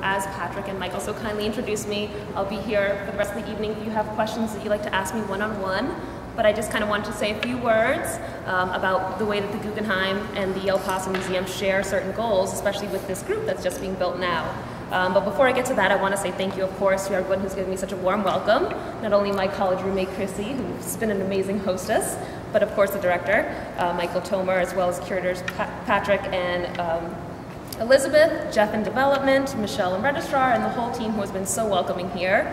As Patrick and Michael so kindly introduced me, I'll be here for the rest of the evening if you have questions that you'd like to ask me one-on-one. But I just kind of wanted to say a few words about the way that the Guggenheim and the El Paso Museum share certain goals, especially with this group that's just being built now. But before I get to that, I want to say thank you, of course, to everyone who's given me such a warm welcome. Not only my college roommate, Chrissy, who's been an amazing hostess, but of course the director, Michael Tomer, as well as curators Patrick and Elizabeth, Jeff in development, Michelle in registrar, and the whole team who has been so welcoming here.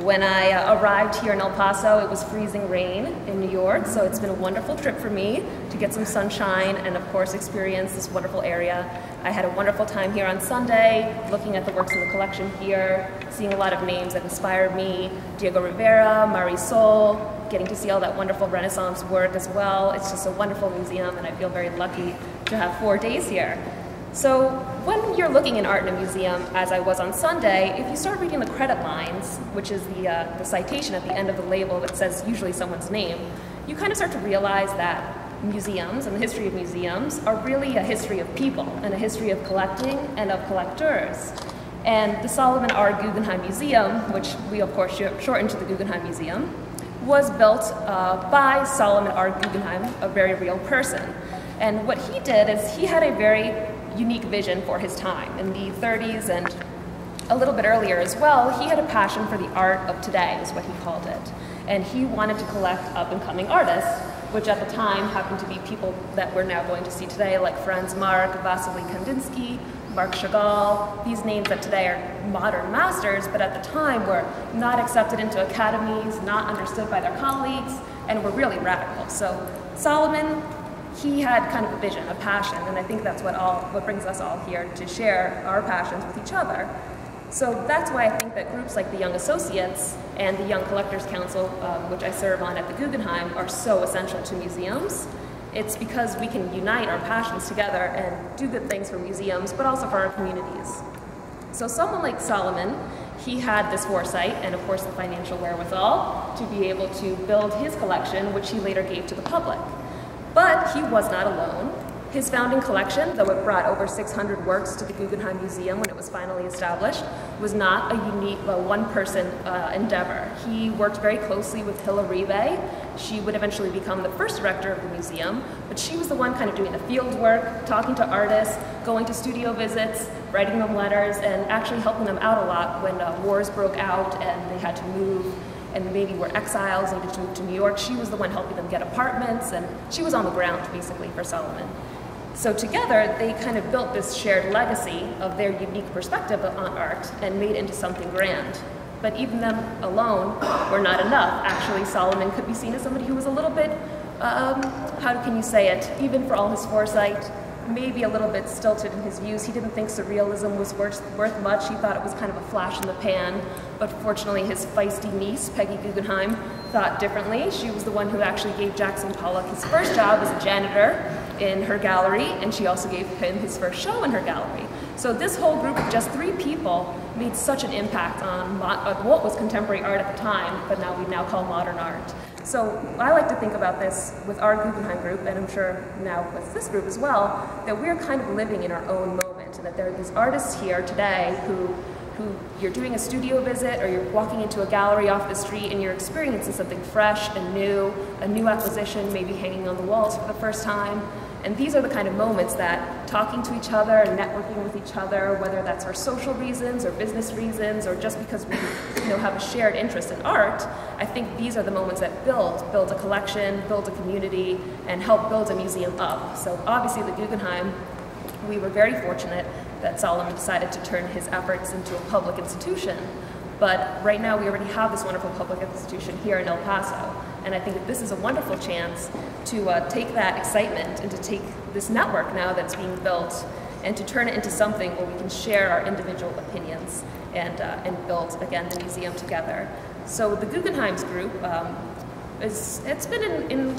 When I arrived here in El Paso, it was freezing rain in New York, so it's been a wonderful trip for me to get some sunshine and, of course, experience this wonderful area. I had a wonderful time here on Sunday, looking at the works in the collection here, seeing a lot of names that inspired me, Diego Rivera, Marisol, getting to see all that wonderful Renaissance work as well. It's just a wonderful museum, and I feel very lucky to have 4 days here. So when you're looking in art in a museum, as I was on Sunday, if you start reading the credit lines, which is the citation at the end of the label that says usually someone's name, you kind of start to realize that museums and the history of museums are really a history of people and a history of collecting and of collectors. And the Solomon R Guggenheim Museum, which we of course shortened to the Guggenheim Museum, was built by Solomon R Guggenheim, a very real person. And what he did is he had a very unique vision for his time. In the 30s and a little bit earlier as well, he had a passion for the art of today, is what he called it. And he wanted to collect up-and-coming artists, which at the time happened to be people that we're now going to see today, like Franz Marc, Vasily Kandinsky, Marc Chagall, these names that today are modern masters, but at the time were not accepted into academies, not understood by their colleagues, and were really radical. So Solomon, he had kind of a vision, a passion, and I think that's what brings us all here, to share our passions with each other. So that's why I think that groups like the Young Associates and the Young Collectors Council, which I serve on at the Guggenheim, are so essential to museums. It's because we can unite our passions together and do good things for museums, but also for our communities. So someone like Solomon, he had this foresight and of course the financial wherewithal to be able to build his collection, which he later gave to the public. But he was not alone. His founding collection, though it brought over 600 works to the Guggenheim Museum when it was finally established, was not a unique, one-person endeavor. He worked very closely with Hilla Ribe. She would eventually become the first director of the museum, but she was the one kind of doing the field work, talking to artists, going to studio visits, writing them letters, and actually helping them out a lot when wars broke out and they had to move, and maybe were exiles, needed to move to New York. She was the one helping them get apartments, and she was on the ground, basically, for Solomon. So together, they kind of built this shared legacy of their unique perspective on art and made it into something grand. But even them alone were not enough. Actually, Solomon could be seen as somebody who was a little bit, how can you say it, even for all his foresight, maybe a little bit stilted in his views. He didn't think surrealism was worth much. He thought it was kind of a flash in the pan. But fortunately, his feisty niece, Peggy Guggenheim, thought differently. She was the one who actually gave Jackson Pollock his first job as a janitor in her gallery, and she also gave him his first show in her gallery. So this whole group of just 3 people made such an impact on what was contemporary art at the time, but now we call modern art. So I like to think about this with our Guggenheim group, and I'm sure now with this group as well, that we're kind of living in our own moment, and that there are these artists here today who you're doing a studio visit or you're walking into a gallery off the street and you're experiencing something fresh and new, a new acquisition maybe hanging on the walls for the first time. And these are the kind of moments that talking to each other and networking with each other, whether that's for social reasons or business reasons or just because we have a shared interest in art, I think these are the moments that build a collection, build a community, and help build a museum up. So obviously the Guggenheim, we were very fortunate that Solomon decided to turn his efforts into a public institution. But right now we already have this wonderful public institution here in El Paso. And I think that this is a wonderful chance to take that excitement and to take this network now that's being built and to turn it into something where we can share our individual opinions and build, again, the museum together. So the Guggenheim's group, it's been in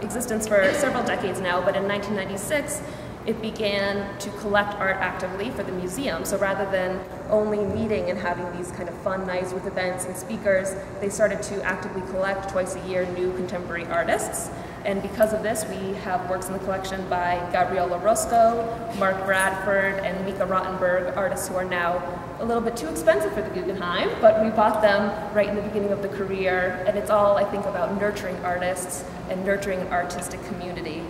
existence for several decades now, but in 1996, it began to collect art actively for the museum. So rather than only meeting and having these kind of fun nights with events and speakers, they started to actively collect twice a year new contemporary artists. And because of this, we have works in the collection by Gabriela Roscoe, Mark Bradford, and Mika Rottenberg, artists who are now a little bit too expensive for the Guggenheim, but we bought them right in the beginning of the career, and it's all, I think, about nurturing artists and nurturing an artistic community.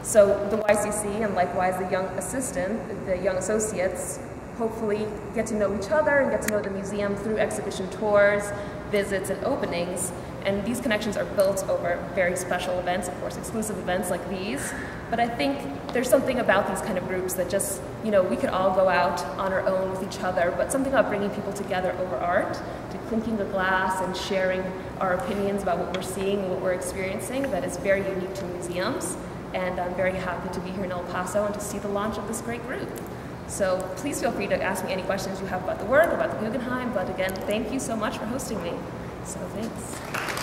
So the YCC and likewise the young associates, hopefully get to know each other and get to know the museum through exhibition tours, visits, and openings. And these connections are built over very special events, of course, exclusive events like these. But I think there's something about these kind of groups that just, you know, we could all go out on our own with each other, but something about bringing people together over art, to clinking a glass and sharing our opinions about what we're seeing and what we're experiencing that is very unique to museums. And I'm very happy to be here in El Paso and to see the launch of this great group. So please feel free to ask me any questions you have about the work, about the Guggenheim, but again, thank you so much for hosting me. So thanks.